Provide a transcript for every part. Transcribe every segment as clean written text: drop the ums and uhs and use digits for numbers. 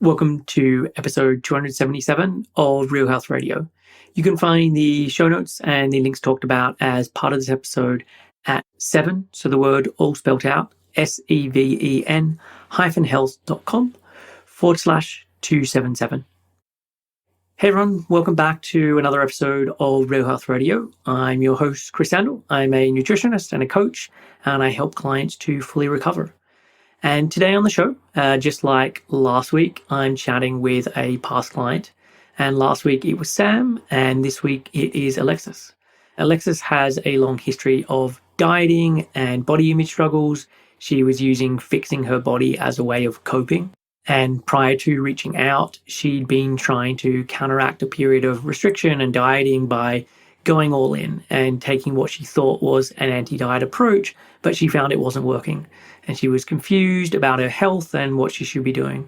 Welcome to episode 277 of Real Health Radio. You can find the show notes and the links talked about as part of this episode at 7, so the word all spelled out, SEVEN health.com/277. Hey everyone, welcome back to another episode of Real Health Radio. I'm your host, Chris Sandel. I'm a nutritionist and a coach, and I help clients to fully recover. And today on the show, just like last week, I'm chatting with a past client. And last week it was Sam, and this week it is Alexis. Alexis has a long history of dieting and body image struggles. She was using fixing her body as a way of coping. And prior to reaching out, she'd been trying to counteract a period of restriction and dieting by going all in and taking what she thought was an anti-diet approach, but she found it wasn't working. And she was confused about her health and what she should be doing.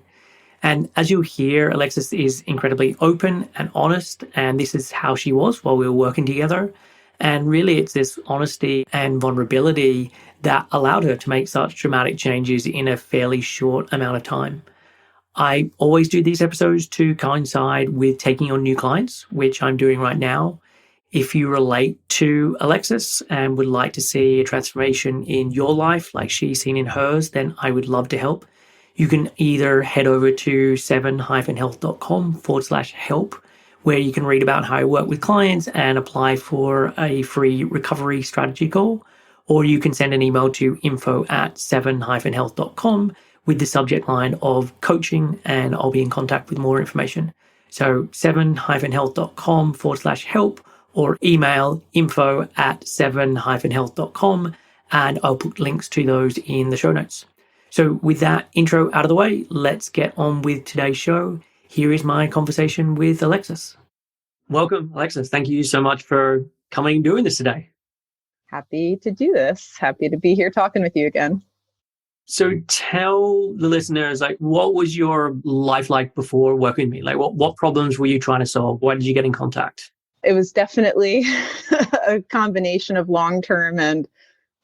And as you'll hear, Alexis is incredibly open and honest, and this is how she was while we were working together. And really, it's this honesty and vulnerability that allowed her to make such dramatic changes in a fairly short amount of time. I always do these episodes to coincide with taking on new clients, which I'm doing right now. If you relate to Alexis and would like to see a transformation in your life like she's seen in hers, then I would love to help. You can either head over to 7-health.com/help, where you can read about how I work with clients and apply for a free recovery strategy call, or you can send an email to info@7-health.com with the subject line of coaching, and I'll be in contact with more information. So 7-health.com/help, or email info@7-health.com, and I'll put links to those in the show notes. So with that intro out of the way, let's get on with today's show. Here is my conversation with Alexis. Welcome, Alexis. Thank you so much for coming and doing this today. Happy to do this. Happy to be here talking with you again. So tell the listeners, what was your life like before working with me? What problems were you trying to solve? Why did you get in contact? It was definitely a combination of long-term and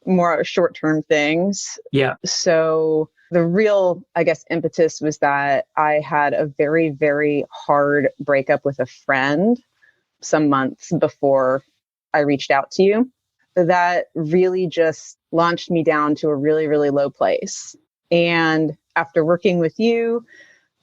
more short-term things. Yeah. So the real, impetus was that I had a very, very hard breakup with a friend some months before I reached out to you. That really just launched me down to a really, really low place. And after working with you,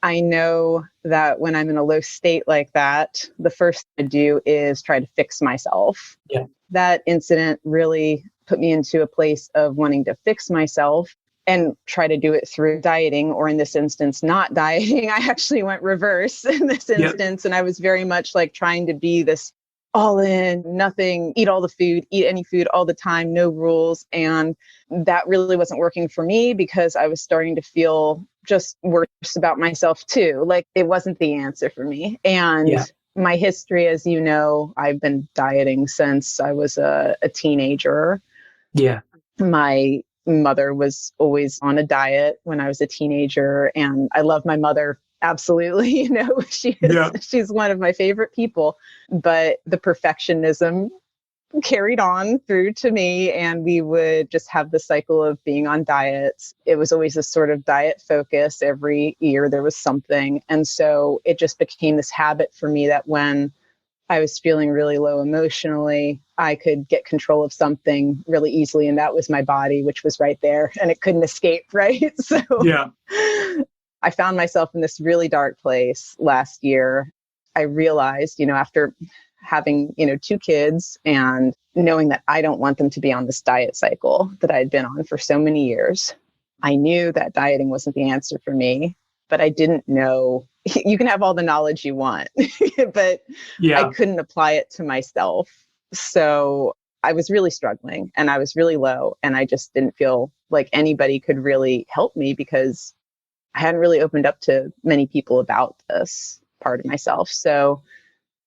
I know that when I'm in a low state like that, the first thing I do is try to fix myself. Yeah. That incident really put me into a place of wanting to fix myself and try to do it through dieting, or in this instance, not dieting. I actually went reverse in this instance. Yep. And I was very much like trying to be this all in, nothing, eat all the food, eat any food all the time, no rules. And that really wasn't working for me because I was starting to feel just worse about myself too. Like it wasn't the answer for me. And my history, as you know, I've been dieting since I was a teenager. Yeah. My mother was always on a diet when I was a teenager, and I love my mother. Absolutely. She's one of my favorite people, but the perfectionism carried on through to me, and we would just have the cycle of being on diets. It was always a sort of diet focus. Every year there was something. And so it just became this habit for me that when I was feeling really low emotionally, I could get control of something really easily. And that was my body, which was right there, and it couldn't escape. Right. So I found myself in this really dark place last year. I realized, after having, 2 kids and knowing that I don't want them to be on this diet cycle that I had been on for so many years, I knew that dieting wasn't the answer for me, but I didn't know. You can have all the knowledge you want, but I couldn't apply it to myself. So I was really struggling and I was really low, and I just didn't feel like anybody could really help me because I hadn't really opened up to many people about this part of myself. So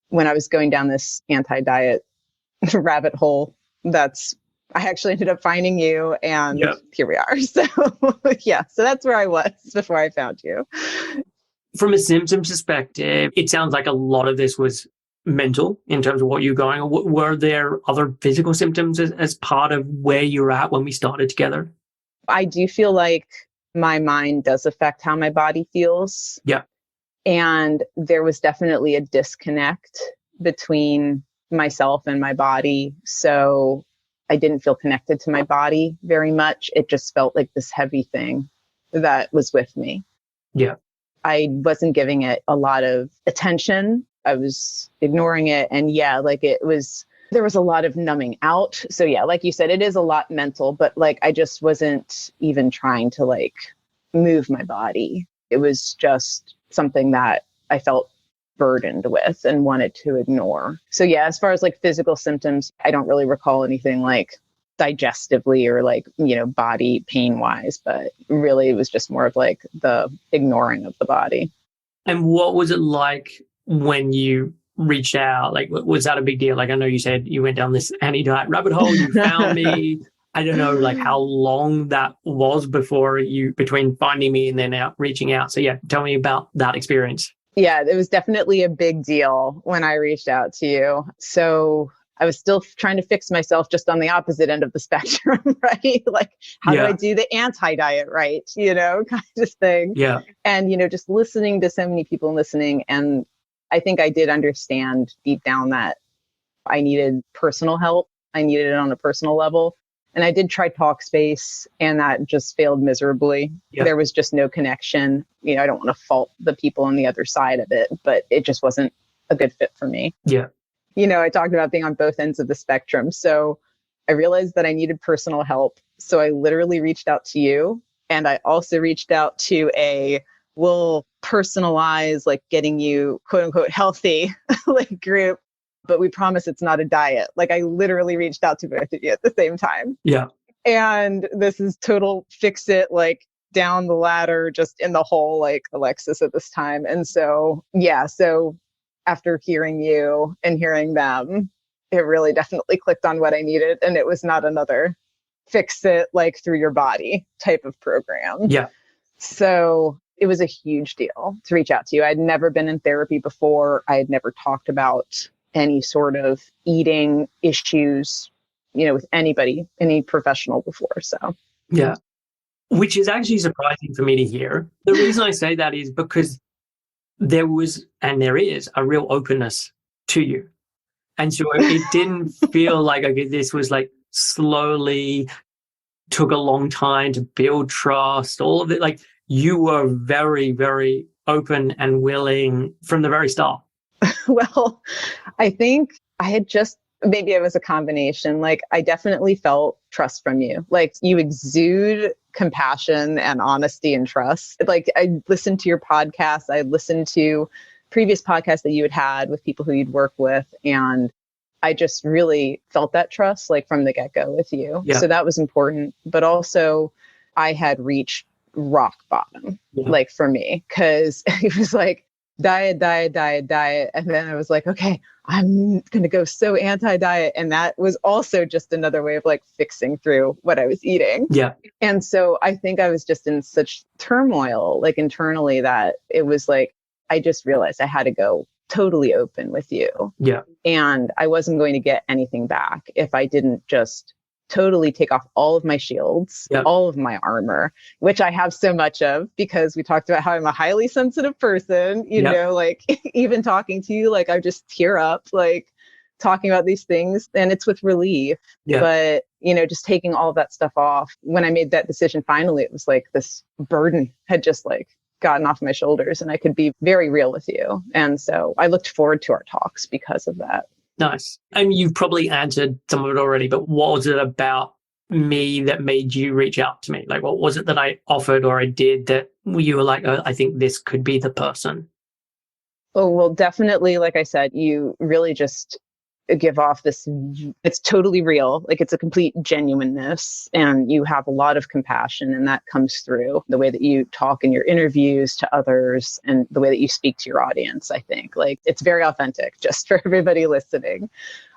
when I was going down this anti-diet rabbit hole, I actually ended up finding you, and here we are. So so that's where I was before I found you. From a symptoms perspective, it sounds like a lot of this was mental in terms of what you're going on. Were there other physical symptoms as part of where you're at when we started together? I do feel like my mind does affect how my body feels. Yeah. And there was definitely a disconnect between myself and my body. So I didn't feel connected to my body very much. It just felt like this heavy thing that was with me. Yeah. I wasn't giving it a lot of attention. I was ignoring it. And yeah, like there was a lot of numbing out. So yeah, like you said, it is a lot mental, but like I just wasn't even trying to like move my body. It was just something that I felt burdened with and wanted to ignore. So yeah, as far as like physical symptoms, I don't really recall anything like digestively or like, body pain wise, but really it was just more of like the ignoring of the body. And what was it like when you reached out? Like, was that a big deal? Like, I know you said you went down this anti-diet rabbit hole, you found me. I don't know, like how long that was between finding me and then reaching out. So yeah, tell me about that experience. Yeah, it was definitely a big deal when I reached out to you. So I was still trying to fix myself just on the opposite end of the spectrum, right? Like, how do I do the anti-diet right? Kind of thing. Yeah. And, just listening to so many people listening. And I think I did understand deep down that I needed personal help. I needed it on a personal level. And I did try Talkspace and that just failed miserably. Yeah. There was just no connection. I don't want to fault the people on the other side of it, but it just wasn't a good fit for me. Yeah. I talked about being on both ends of the spectrum. So I realized that I needed personal help. So I literally reached out to you. And I also reached out to we'll personalize like getting you quote unquote healthy like group. But we promise it's not a diet. Like I literally reached out to both of you at the same time. Yeah. And this is total fix it, like down the ladder, just in the hole, like Alexis at this time. And so, yeah. So after hearing you and hearing them, it really definitely clicked on what I needed. And it was not another fix it like through your body type of program. Yeah. So it was a huge deal to reach out to you. I'd never been in therapy before. I had never talked about any sort of eating issues, with anybody, any professional before. So, yeah, which is actually surprising for me to hear. The reason I say that is because there was, and there is, a real openness to you. And so it didn't feel like, okay, this was like slowly took a long time to build trust, all of it. Like you were very, very open and willing from the very start. Well, I think I had maybe it was a combination. Like I definitely felt trust from you. Like you exude compassion and honesty and trust. Like I listened to your podcast. I listened to previous podcasts that you had with people who you'd worked with. And I just really felt that trust like from the get-go with you. Yeah. So that was important. But also I had reached rock bottom, like for me, because it was like, diet. And then I was like, okay, I'm going to go so anti-diet. And that was also just another way of like fixing through what I was eating. Yeah. And so I think I was just in such turmoil, like internally, that it was like, I just realized I had to go totally open with you. Yeah. And I wasn't going to get anything back if I didn't just totally take off all of my shields, all of my armor, which I have so much of because we talked about how I'm a highly sensitive person, you know, like even talking to you, like I just tear up, like talking about these things, and it's with relief. Yeah. But, just taking all of that stuff off. When I made that decision, finally, it was like this burden had just like gotten off my shoulders and I could be very real with you. And so I looked forward to our talks because of that. Nice. And you've probably answered some of it already, but what was it about me that made you reach out to me? Like, what was it that I offered or I did that you were like, oh, I think this could be the person? Oh, well, definitely. Like I said, you really just give off this, it's totally real. Like it's a complete genuineness and you have a lot of compassion, and that comes through the way that you talk in your interviews to others and the way that you speak to your audience. I think like it's very authentic, just for everybody listening.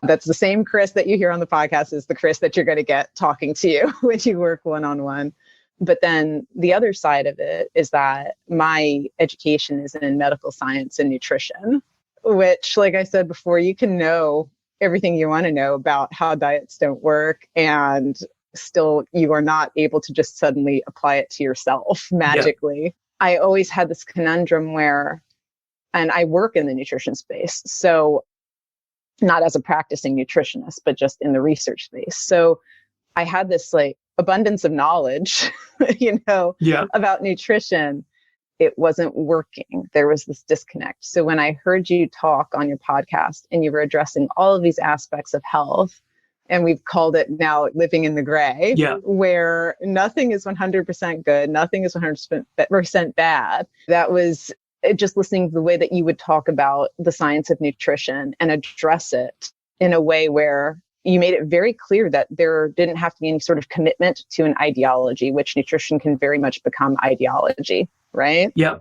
That's the same Chris that you hear on the podcast is the Chris that you're going to get talking to you when you work one-on-one. But then the other side of it is that my education is in medical science and nutrition, which, like I said before, you can know everything you want to know about how diets don't work, and still you are not able to just suddenly apply it to yourself magically. I always had this conundrum where And I work in the nutrition space. So not as a practicing nutritionist, but just in the research space. So I had this like abundance of knowledge, about nutrition. It wasn't working. There was this disconnect. So when I heard you talk on your podcast and you were addressing all of these aspects of health, and we've called it now living in the gray, where nothing is 100% good, nothing is 100% bad. That was just listening to the way that you would talk about the science of nutrition and address it in a way where you made it very clear that there didn't have to be any sort of commitment to an ideology, which nutrition can very much become ideology, right? Yeah.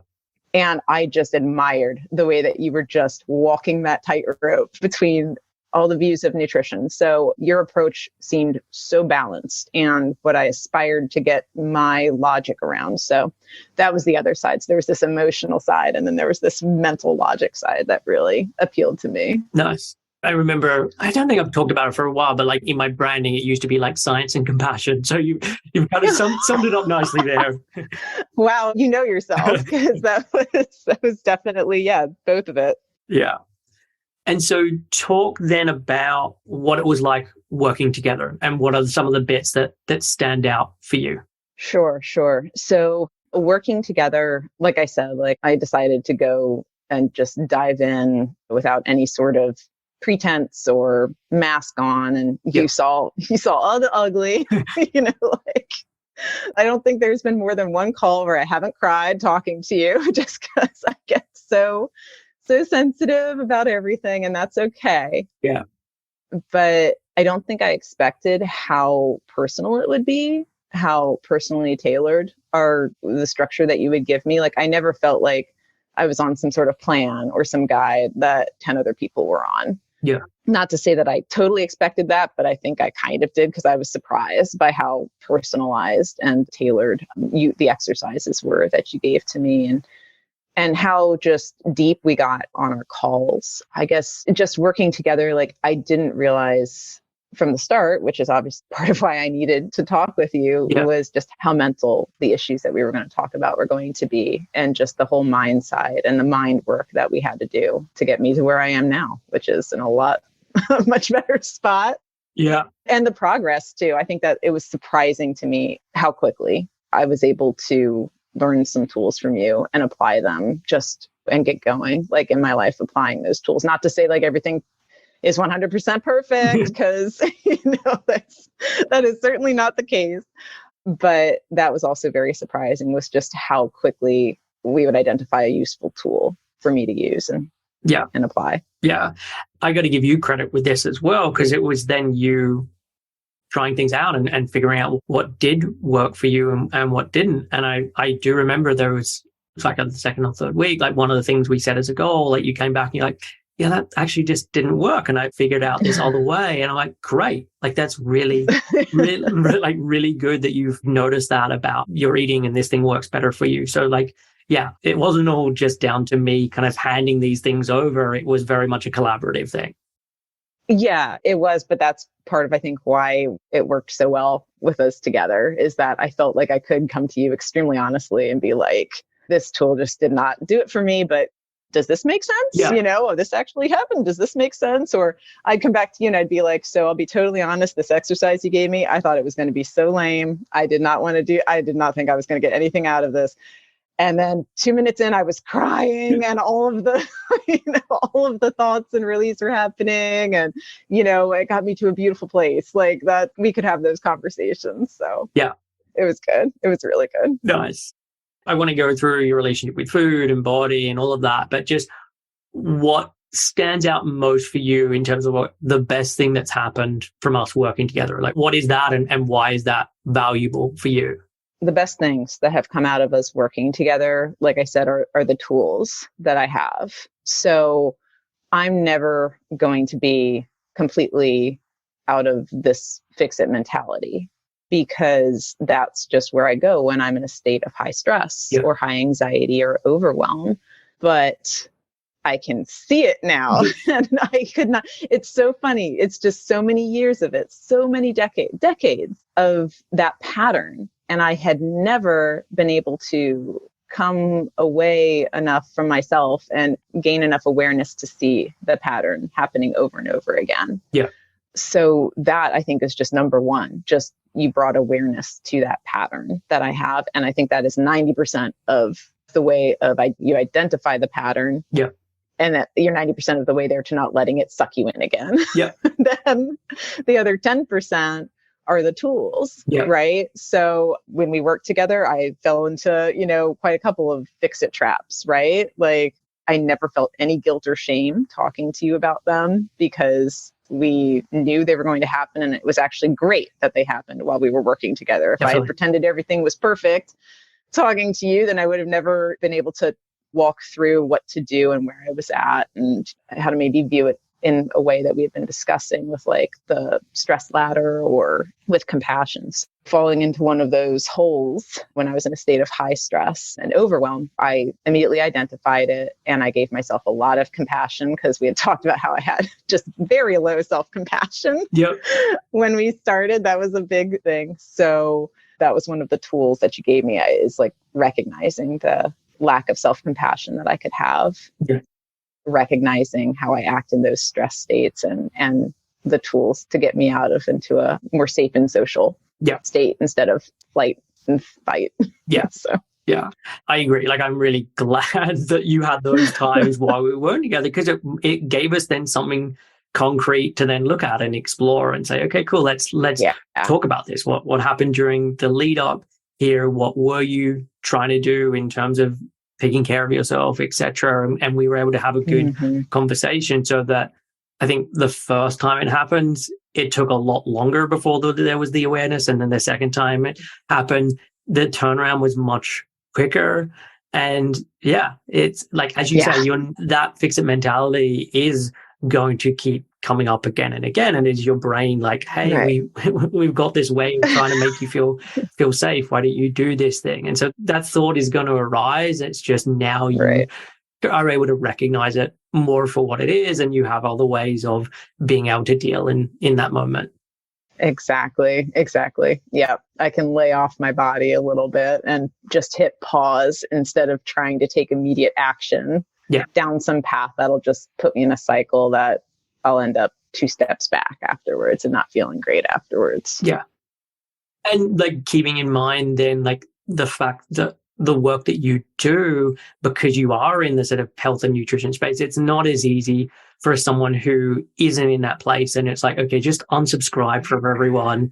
And I just admired the way that you were just walking that tightrope between all the views of nutrition. So your approach seemed so balanced and what I aspired to get my logic around. So that was the other side. So there was this emotional side, and then there was this mental logic side that really appealed to me. Nice. I remember, I don't think I've talked about it for a while, but like in my branding, it used to be like science and compassion. So you've kind of summed it up nicely there. Wow. You know yourself, because that was definitely, both of it. Yeah. And so talk then about what it was like working together and what are some of the bits that stand out for you? Sure. So working together, like I said, like I decided to go and just dive in without any sort of pretense or mask on, and you saw all the ugly. Like I don't think there's been more than one call where I haven't cried talking to you, just because I get so sensitive about everything, and that's okay. Yeah. But I don't think I expected how personal it would be, how personally tailored the structure that you would give me. Like I never felt like I was on some sort of plan or some guide that 10 other people were on. Yeah. Not to say that I totally expected that, but I think I kind of did, because I was surprised by how personalized and tailored the exercises were that you gave to me, and how just deep we got on our calls. I guess just working together, like I didn't realize from the start, which is obviously part of why I needed to talk with you, was just how mental the issues that we were going to talk about were going to be, and just the whole mind side and the mind work that we had to do to get me to where I am now, which is in a lot much better spot. Yeah. And the progress too. I think that it was surprising to me how quickly I was able to learn some tools from you and apply them and get going, like in my life, applying those tools. Not to say like everything is 100% perfect, because that is certainly not the case. But that was also very surprising, was just how quickly we would identify a useful tool for me to use and apply. Yeah. I got to give you credit with this as well, because it was then you trying things out and figuring out what did work for you and what didn't. And I do remember there was like on the second or third week, like one of the things we set as a goal, like you came back and you're like, yeah, that actually just didn't work. And I figured out this other way. And I'm like, great. Like, that's really, really good that you've noticed that about your eating and this thing works better for you. So like, yeah, it wasn't all just down to me kind of handing these things over. It was very much a collaborative thing. Yeah, it was. But that's part of, I think, why it worked so well with us together, is that I felt like I could come to you extremely honestly and be like, this tool just did not do it for me, but does this make sense? Yeah. Oh, this actually happened. Does this make sense? Or I'd come back to you and I'd be like, so I'll be totally honest, this exercise you gave me, I thought it was going to be so lame. I did not think I was going to get anything out of this. And then 2 minutes in, I was crying, and all of the thoughts and release were happening. And, it got me to a beautiful place, like that we could have those conversations. So yeah, it was good. It was really good. Nice. I want to go through your relationship with food and body and all of that, but just what stands out most for you in terms of what the best thing that's happened from us working together? Like, what is that and why is that valuable for you? The best things that have come out of us working together, like I said, are the tools that I have. So I'm never going to be completely out of this fix-it mentality, because that's just where I go when I'm in a state of high stress or high anxiety or overwhelm. But I can see it now. And I could not. It's so funny. It's just so many years of it, so many decades of that pattern. And I had never been able to come away enough from myself and gain enough awareness to see the pattern happening over and over again. Yeah. So that, I think, is just number one. Just you brought awareness to that pattern that I have. And I think that is 90% of the way you identify the pattern. Yeah. And that you're 90% of the way there to not letting it suck you in again. Yeah. Then the other 10% are the tools, right? So when we worked together, I fell into, quite a couple of fix-it traps, right? Like I never felt any guilt or shame talking to you about them because we knew they were going to happen. And it was actually great that they happened while we were working together. If I had pretended everything was perfect talking to you, then I would have never been able to walk through what to do and where I was at and how to maybe view it in a way that we've been discussing with like the stress ladder or with compassion. Falling into one of those holes when I was in a state of high stress and overwhelm, I immediately identified it and I gave myself a lot of compassion because we had talked about how I had just very low self-compassion. Yep. When we started, that was a big thing. So that was one of the tools that you gave me is like recognizing the lack of self-compassion that I could have. Yeah. Recognizing how I act in those stress states and the tools to get me out of into a more safe and social state instead of flight and fight. Yeah. Yeah, I agree. Like, I'm really glad that you had those times while we weren't together because it gave us then something concrete to then look at and explore and say, okay, cool, let's talk about this. What happened during the lead up here? What were you trying to do in terms of taking care of yourself, etc. And we were able to have a good conversation so that I think the first time it happened, it took a lot longer before there was the awareness. And then the second time it happened, the turnaround was much quicker. And yeah, it's like, as you say, that fix-it mentality is going to keep coming up again and again. And it's your brain like, hey, we've got this way of trying to make you feel safe. Why don't you do this thing? And so that thought is going to arise. It's just now you are able to recognize it more for what it is. And you have other ways of being able to deal in that moment. Exactly. Yeah. I can lay off my body a little bit and just hit pause instead of trying to take immediate action down some path that'll just put me in a cycle that I'll end up 2 steps back afterwards and not feeling great afterwards. Yeah. And like keeping in mind then like the fact that the work that you do, because you are in the sort of health and nutrition space, it's not as easy for someone who isn't in that place. And it's like, okay, just unsubscribe from everyone,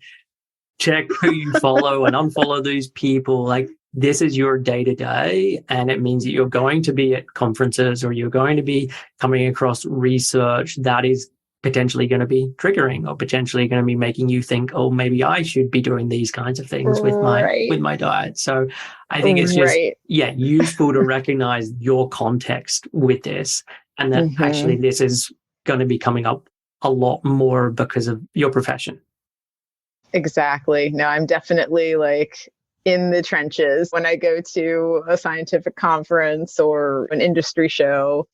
check who you follow and unfollow these people. Like, this is your day to day. And it means that you're going to be at conferences or you're going to be coming across research that is potentially going to be triggering or potentially going to be making you think, oh, maybe I should be doing these kinds of things with my diet. So I think it's just, useful to recognize your context with this and that actually this is going to be coming up a lot more because of your profession. Exactly. No, I'm definitely like in the trenches. When I go to a scientific conference or an industry show,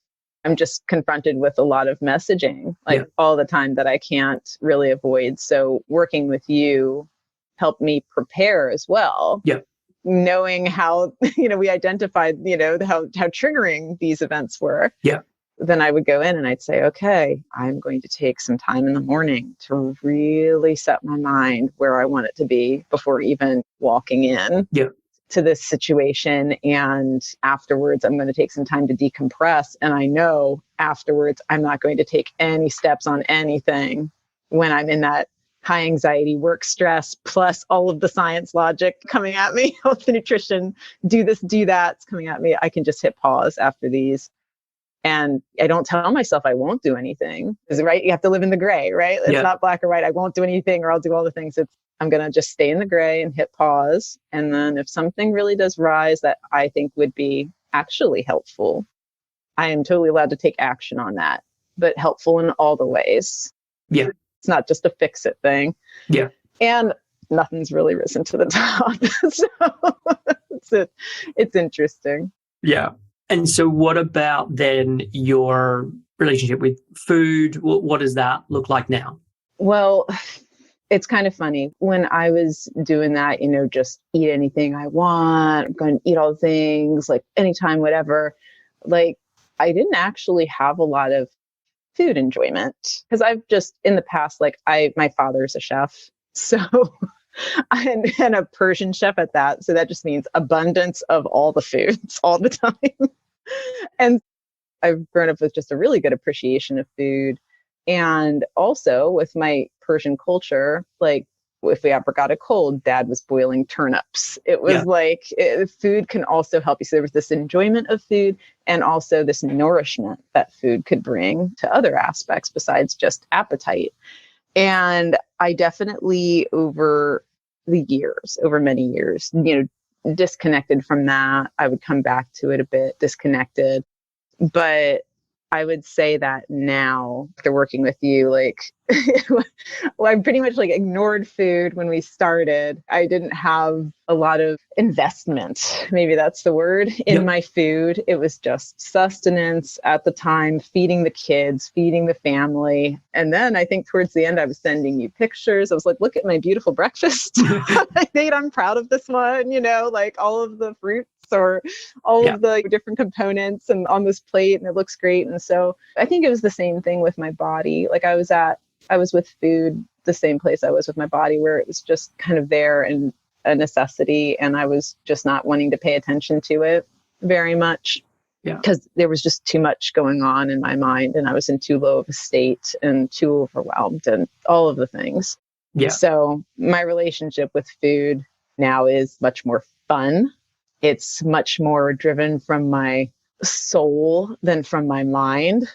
I'm just confronted with a lot of messaging all the time that I can't really avoid. So working with you helped me prepare as well. Yeah. Knowing how, we identified, how triggering these events were. Yeah. Then I would go in and I'd say, okay, I'm going to take some time in the morning to really set my mind where I want it to be before even walking in to this situation. And afterwards, I'm going to take some time to decompress. And I know afterwards, I'm not going to take any steps on anything when I'm in that high anxiety, work stress, plus all of the science logic coming at me, health and nutrition, do this, do that, it's coming at me. I can just hit pause after these. And I don't tell myself I won't do anything. Because, right, you have to live in the gray, right? It's not black or white. I won't do anything or I'll do all the things. I'm going to just stay in the gray and hit pause. And then if something really does rise that I think would be actually helpful, I am totally allowed to take action on that, but helpful in all the ways. Yeah. It's not just a fix it thing. Yeah. And nothing's really risen to the top. So it's interesting. Yeah. And so what about then your relationship with food? What does that look like now? Well, It's kind of funny. When I was doing that, just eat anything I want, I'm going to eat all the things, like anytime, whatever. Like, I didn't actually have a lot of food enjoyment because I've just in the past, like my father's a chef. So, and a Persian chef at that. So that just means abundance of all the foods all the time. And I've grown up with just a really good appreciation of food. And also with my Persian culture, like if we ever got a cold, dad was boiling turnips. It was food can also help you. So there was this enjoyment of food and also this nourishment that food could bring to other aspects besides just appetite. And I definitely over many years, disconnected from that. I would come back to it a bit, disconnected. But I would say that now, after working with you, like, well, I pretty much like ignored food when we started. I didn't have a lot of investment, maybe that's the word, in my food. It was just sustenance at the time, feeding the kids, feeding the family. And then I think towards the end, I was sending you pictures. I was like, look at my beautiful breakfast I made. I'm proud of this one, like all of the fruits or all of the different components and on this plate, and it looks great. And so I think it was the same thing with my body. Like I was with food, the same place I was with my body, where it was just kind of there and a necessity. And I was just not wanting to pay attention to it very much because there was just too much going on in my mind. And I was in too low of a state and too overwhelmed and all of the things. Yeah. So my relationship with food now is much more fun. It's much more driven from my soul than from my mind.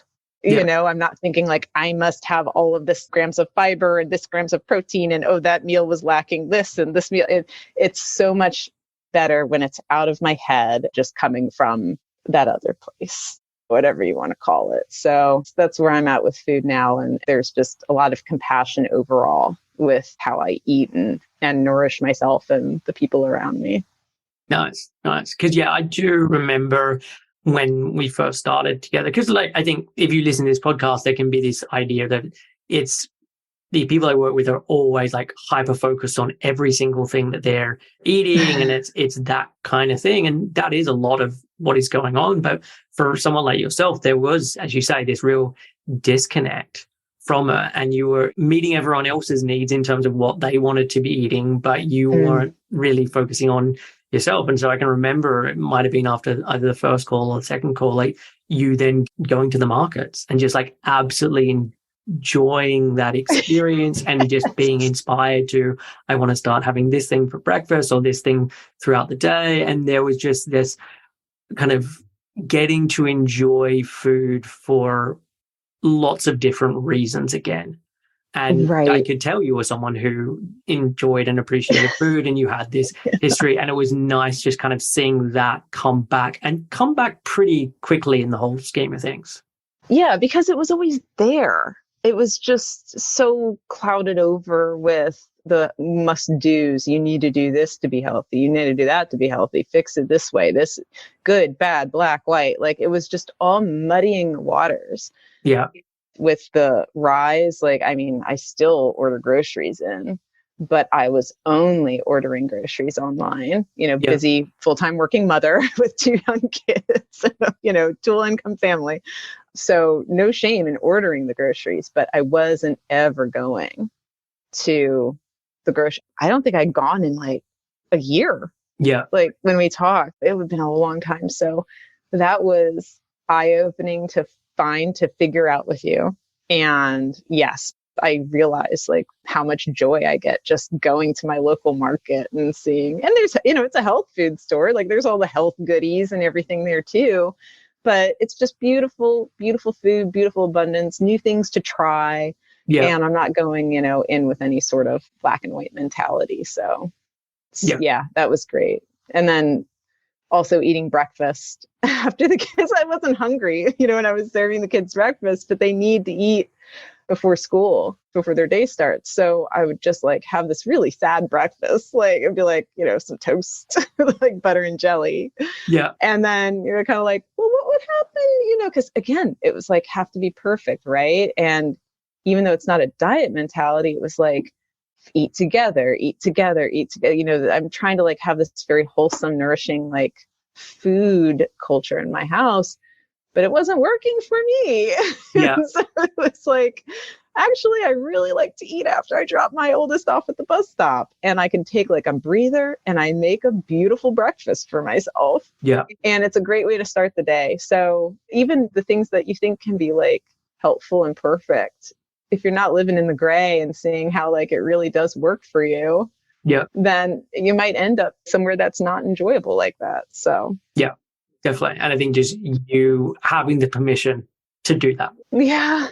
I'm not thinking like I must have all of this grams of fiber and this grams of protein and, oh, that meal was lacking this and this meal. It's so much better when it's out of my head, just coming from that other place, whatever you want to call it. So that's where I'm at with food now. And there's just a lot of compassion overall with how I eat and nourish myself and the people around me. Nice. Because I do remember when we first started together, because like I think if you listen to this podcast, there can be this idea that it's the people I work with are always like hyper focused on every single thing that they're eating, and it's that kind of thing, and that is a lot of what is going on. But for someone like yourself, there was, as you say, this real disconnect from it, and you were meeting everyone else's needs in terms of what they wanted to be eating, but you weren't really focusing on yourself. And so I can remember it might have been after either the first call or the second call, like you then going to the markets and just like absolutely enjoying that experience and just being inspired to, I want to start having this thing for breakfast or this thing throughout the day. And there was just this kind of getting to enjoy food for lots of different reasons again. And I could tell you were someone who enjoyed and appreciated food, and you had this history, and it was nice just kind of seeing that come back pretty quickly in the whole scheme of things. Yeah, because it was always there. It was just so clouded over with the must-dos. You need to do this to be healthy. You need to do that to be healthy. Fix it this way. This good, bad, black, white. Like it was just all muddying the waters. Yeah. With the rise, like, I mean, I still order groceries in, but I was only ordering groceries online, busy full-time working mother with 2 young kids, dual income family. So no shame in ordering the groceries, but I wasn't ever going to the grocery. I don't think I'd gone in like a year. Yeah. Like when we talked, it would have been a long time. So that was eye-opening to figure out with you. And yes, I realized like how much joy I get just going to my local market and seeing, and there's, it's a health food store. Like there's all the health goodies and everything there too, but it's just beautiful, beautiful food, beautiful abundance, new things to try. Yeah. And I'm not going, in with any sort of black and white mentality. So yeah, that was great. And then also eating breakfast after the kids. I wasn't hungry, when I was serving the kids breakfast, but they need to eat before school, before their day starts. So I would just like have this really sad breakfast. Like it'd be like, some toast, like butter and jelly. Yeah. And then you're kind of like, well, what would happen? Because again, it was like have to be perfect, right? And even though it's not a diet mentality, it was like, eat together, eat together, eat together. You know, I'm trying to like have this very wholesome, nourishing, like food culture in my house, but it wasn't working for me. Yeah. So it was like, actually, I really like to eat after I drop my oldest off at the bus stop, and I can take like a breather and I make a beautiful breakfast for myself. Yeah. And it's a great way to start the day. So even the things that you think can be like helpful and perfect, if you're not living in the gray and seeing how like it really does work for you, Yeah. then you might end up somewhere that's not enjoyable like that. So yeah, definitely. And I think just you having the permission to do that. yeah.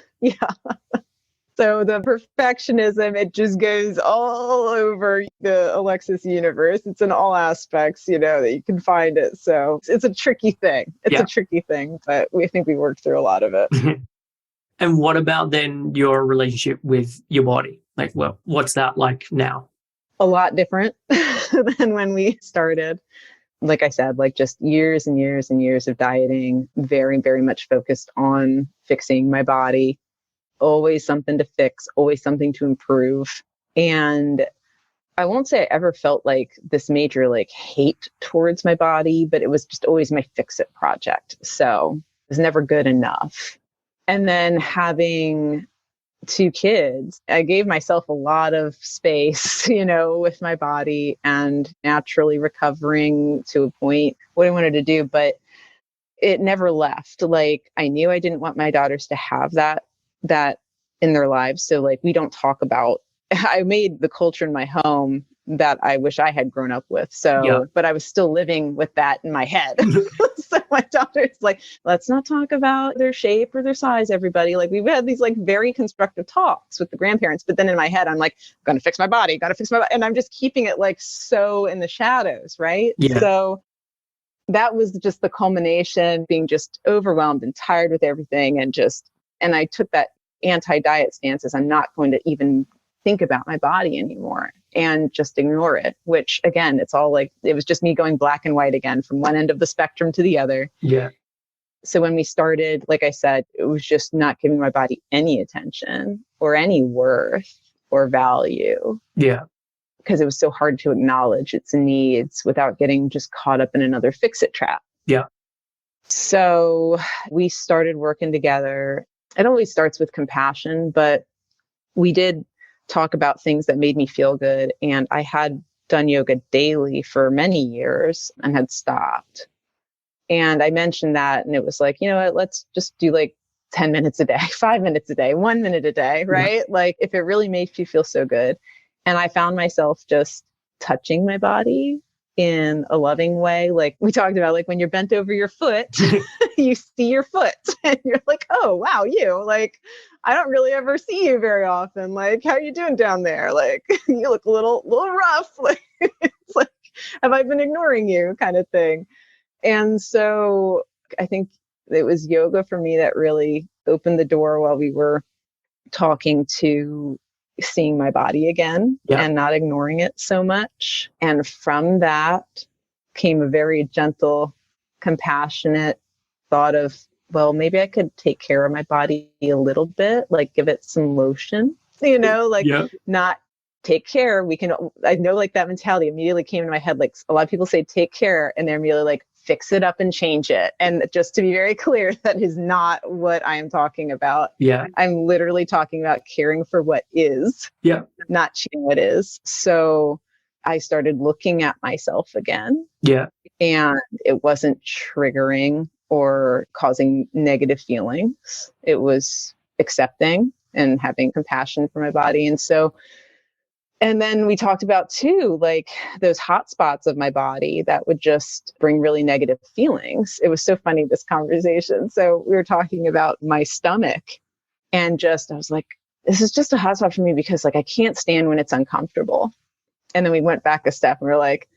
So the perfectionism, it just goes all over the Alexis universe. It's in all aspects, you know, that you can find it. So it's a tricky thing. It's a tricky thing, but we think we worked through a lot of it. And what about then your relationship with your body? Like, well, what's that like now? A lot different than when we started. Like I said, like just years and years and years of dieting, very, very much focused on fixing my body. Always something to fix, always something to improve. And I won't say I ever felt like this major like hate towards my body, but it was just always my fix it project. So it was never good enough. And then having 2 kids, I gave myself a lot of space, you know, with my body and naturally recovering to a point what I wanted to do, but it never left. Like I knew I didn't want my daughters to have that in their lives. So like we don't talk about, I made the culture in my home that I wish I had grown up with. So, but I was still living with that in my head. So my daughter's like, let's not talk about their shape or their size, everybody. Like we've had these like very constructive talks with the grandparents, but then in my head, I'm like, gotta fix my body. And I'm just keeping it like so in the shadows. Right. Yeah. So that was just the culmination, being just overwhelmed and tired with everything. And I took that anti-diet stance as I'm not going to even think about my body anymore and just ignore it, which again, it's all like, it was just me going black and white again from one end of the spectrum to the other. Yeah. So when we started, like I said, it was just not giving my body any attention or any worth or value. Yeah. Because it was so hard to acknowledge its needs without getting just caught up in another fix-it trap. Yeah. So we started working together. It always starts with compassion, but we did talk about things that made me feel good. And I had done yoga daily for many years and had stopped. And I mentioned that, and it was like, you know what, let's just do like 10 minutes a day, 5 minutes a day, 1 minute a day, right? Yeah. Like if it really makes you feel so good. And I found myself just touching my body in a loving way. Like we talked about, like when you're bent over your foot, you see your foot and you're like, oh, wow, you like, I don't really ever see you very often. Like, how are you doing down there? Like, you look a little rough. Like, it's like, have I been ignoring you kind of thing? And so I think it was yoga for me that really opened the door while we were talking to seeing my body again and not ignoring it so much. And from that came a very gentle, compassionate thought of, well, maybe I could take care of my body a little bit, like give it some lotion, you know, like not take care. I know like that mentality immediately came into my head. Like a lot of people say, take care. And they're immediately like, fix it up and change it. And just to be very clear, that is not what I am talking about. Yeah. I'm literally talking about caring for what is, not changing what is. So I started looking at myself again. Yeah. And it wasn't triggering or causing negative feelings. It was accepting and having compassion for my body. And then we talked about too, like those hot spots of my body that would just bring really negative feelings. It was so funny, this conversation. So we were talking about my stomach and I was like, this is just a hot spot for me because like, I can't stand when it's uncomfortable. And then we went back a step and we were like,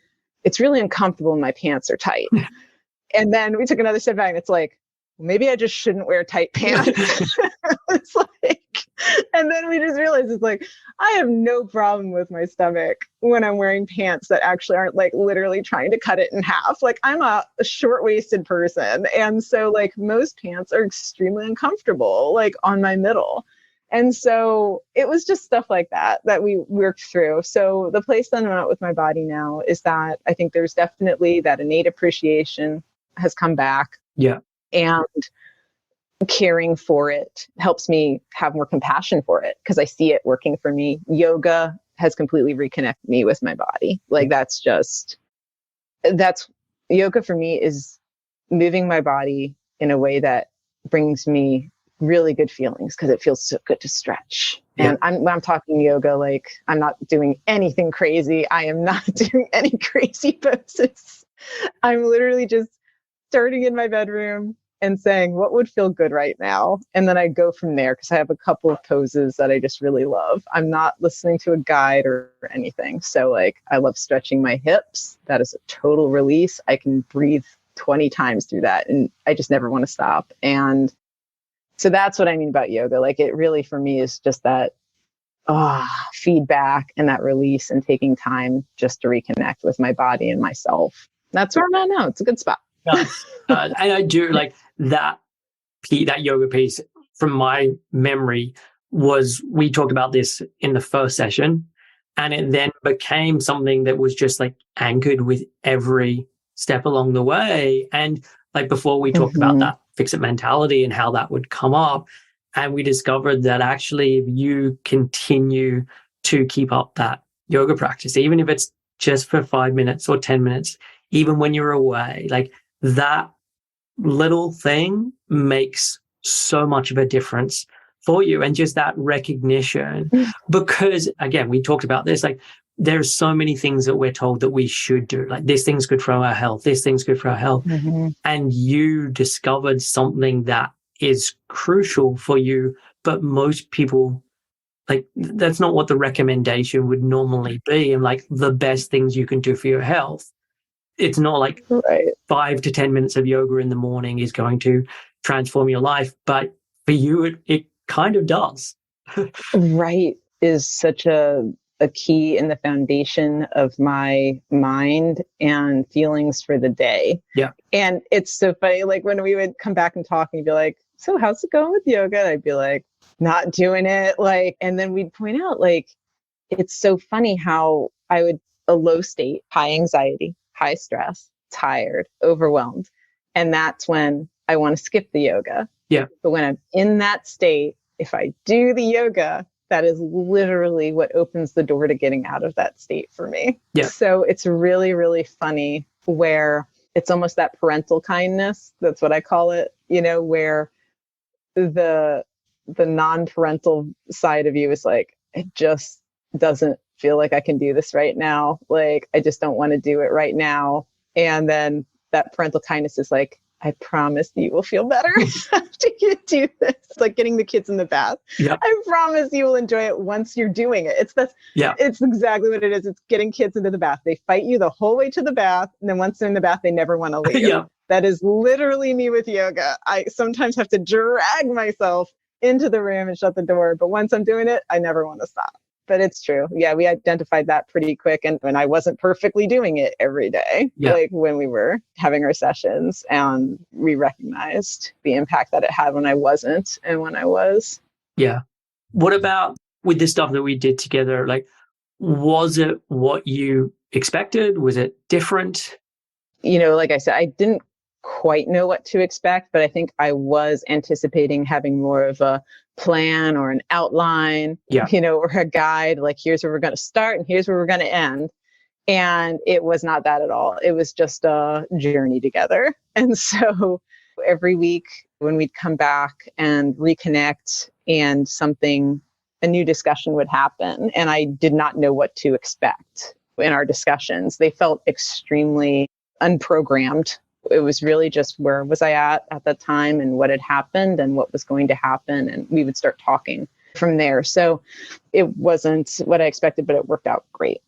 it's really uncomfortable when my pants are tight. And then we took another step back and it's like, maybe I just shouldn't wear tight pants. It's like, and then we just realized it's like, I have no problem with my stomach when I'm wearing pants that actually aren't like literally trying to cut it in half. Like I'm a short-waisted person. And so like most pants are extremely uncomfortable, like on my middle. And so it was just stuff like that we worked through. So the place that I'm at with my body now is that I think there's definitely that innate appreciation has come back. Yeah. And caring for it helps me have more compassion for it because I see it working for me. Yoga has completely reconnected me with my body. Like that's yoga for me is moving my body in a way that brings me really good feelings because it feels so good to stretch. Yeah. And when I'm talking yoga, like I'm not doing anything crazy. I am not doing any crazy poses. I'm literally just starting in my bedroom and saying what would feel good right now. And then I go from there because I have a couple of poses that I just really love. I'm not listening to a guide or anything. So like I love stretching my hips. That is a total release. I can breathe 20 times through that and I just never want to stop. And so that's what I mean about yoga. Like it really for me is just that feedback and that release and taking time just to reconnect with my body and myself. That's where I'm at now. It's a good spot. Nice. And I do like that yoga piece from my memory was we talked about this in the first session and it then became something that was just like anchored with every step along the way. And like before we talked about that fix it mentality and how that would come up. And we discovered that actually if you continue to keep up that yoga practice, even if it's just for 5 minutes or 10 minutes, even when you're away, like that little thing makes so much of a difference for you. And just that recognition, because again, we talked about this, like there's so many things that we're told that we should do. Like this thing's good for our health. This thing's good for our health. And you discovered something that is crucial for you. But most people, like that's not what the recommendation would normally be. And like the best things you can do for your health. It's not like 5 to 10 minutes of yoga in the morning is going to transform your life. But for you, it kind of does. Right. Is such a key in the foundation of my mind and feelings for the day. Yeah. And it's so funny. Like when we would come back and talk and you'd be like, so how's it going with yoga? And I'd be like, not doing it. Like, and then we'd point out, like, it's so funny how I would a low state, high anxiety, high stress, tired, overwhelmed. And that's when I want to skip the yoga. Yeah. But when I'm in that state, if I do the yoga, that is literally what opens the door to getting out of that state for me. Yeah. So it's really, really funny where it's almost that parental kindness. That's what I call it, where the non-parental side of you is like, it just doesn't feel like I can do this right now. Like, I just don't want to do it right now. And then that parental kindness is like, I promise you will feel better after you do this. It's like getting the kids in the bath. Yeah. I promise you will enjoy it once you're doing it. It's exactly what it is. It's getting kids into the bath. They fight you the whole way to the bath. And then once they're in the bath, they never want to leave. Yeah. That is literally me with yoga. I sometimes have to drag myself into the room and shut the door. But once I'm doing it, I never want to stop. But it's true. Yeah, we identified that pretty quick. And when I wasn't perfectly doing it every day, like when we were having our sessions, and we recognized the impact that it had when I wasn't and when I was. Yeah. What about with this stuff that we did together? Like, was it what you expected? Was it different? Like I said, I didn't quite know what to expect, but I think I was anticipating having more of a plan or an outline, or a guide, like here's where we're going to start and here's where we're going to end. And it was not that at all. It was just a journey together. And so every week when we'd come back and reconnect and a new discussion would happen. And I did not know what to expect in our discussions. They felt extremely unprogrammed. It was really just where was I at that time and what had happened and what was going to happen. And we would start talking from there. So it wasn't what I expected, but it worked out great.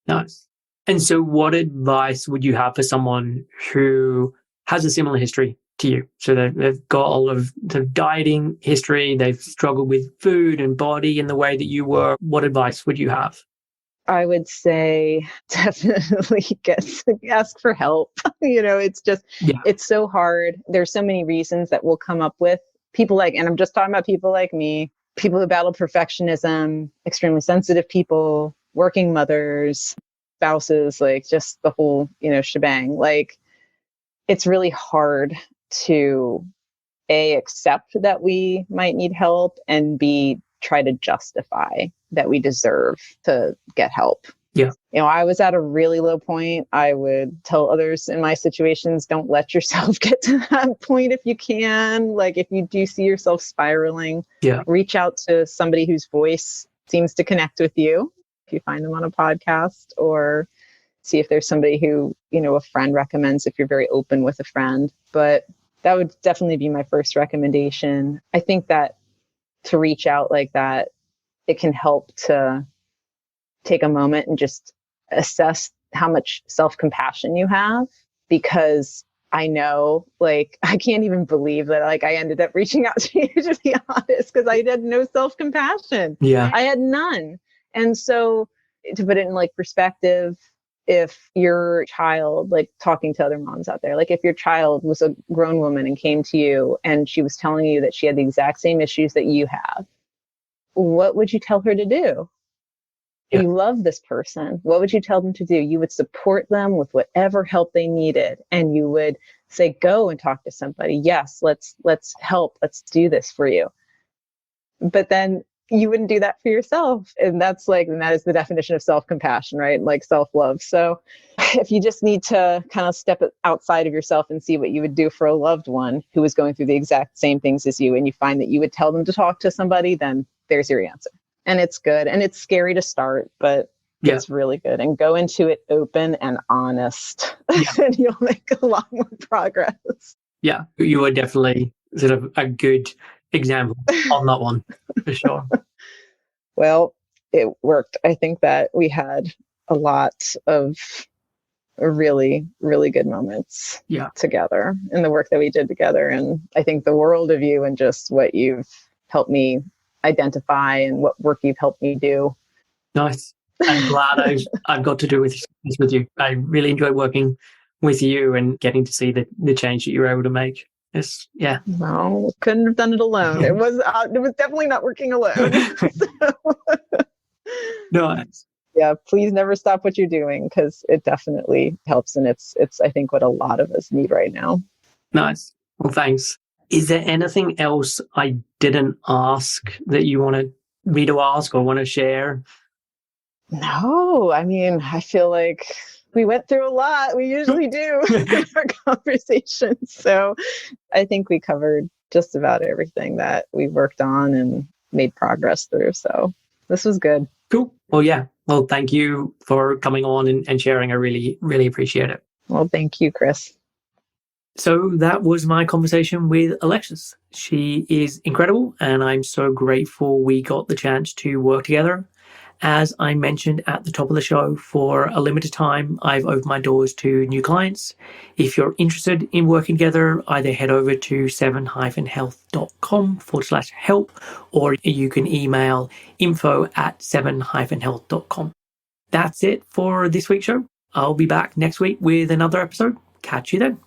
Nice. And so what advice would you have for someone who has a similar history to you? So they've got all of the dieting history, they've struggled with food and body in the way that you were. What advice would you have? I would say definitely ask for help. It's just, It's so hard. There's so many reasons that we'll come up with. And I'm just talking about people like me people who battle perfectionism, extremely sensitive people, working mothers, spouses, like just the whole, shebang. Like, it's really hard to accept that we might need help, and B, try to justify that we deserve to get help. Yeah. I was at a really low point. I would tell others in my situations, don't let yourself get to that point if you can. Like, if you do see yourself spiraling, reach out to somebody whose voice seems to connect with you. If you find them on a podcast, or see if there's somebody who, a friend recommends, if you're very open with a friend. But that would definitely be my first recommendation. I think that to reach out like that, it can help to take a moment and just assess how much self-compassion you have, because I know, like, I can't even believe that, like, I ended up reaching out to you, to be honest, because I had no self-compassion. Yeah. I had none. And so, to put it in like perspective, if your child, like, talking to other moms out there, like, if your child was a grown woman and came to you and she was telling you that she had the exact same issues that you have, what would you tell her to do? Yeah. You love this person. What would you tell them to do? You would support them with whatever help they needed. And you would say, go and talk to somebody. Yes, let's help. Let's do this for you. But then you wouldn't do that for yourself. And that is the definition of self-compassion, right? Like self-love. So if you just need to kind of step outside of yourself and see what you would do for a loved one who is going through the exact same things as you, and you find that you would tell them to talk to somebody, then there's your answer. And it's good. And it's scary to start, but it's really good. And go into it open and honest, and you'll make a lot more progress. Yeah. You were definitely sort of a good example on that one, for sure. Well, it worked. I think that we had a lot of really, really good moments together in the work that we did together. And I think the world of you and just what you've helped me identify and what work you've helped me do. Nice. I'm glad I've got to do this with you. I really enjoyed working with you and getting to see the change that you were able to make. Well, couldn't have done it alone. It was definitely not working alone. Nice. Yeah, please never stop what you're doing, because it definitely helps, and it's I think what a lot of us need right now. Nice. Well, thanks. Is there anything else I didn't ask that you want me to ask or want to share? No, I mean, I feel like we went through a lot. We usually do in our conversations. So I think we covered just about everything that we worked on and made progress through. So this was good. Cool. Well, yeah. Well, thank you for coming on and sharing. I really, really appreciate it. Well, thank you, Chris. So that was my conversation with Alexis. She is incredible, and I'm so grateful we got the chance to work together. As I mentioned at the top of the show, for a limited time, I've opened my doors to new clients. If you're interested in working together, either head over to 7-health.com/help, or you can email info@7-health.com. That's it for this week's show. I'll be back next week with another episode. Catch you then.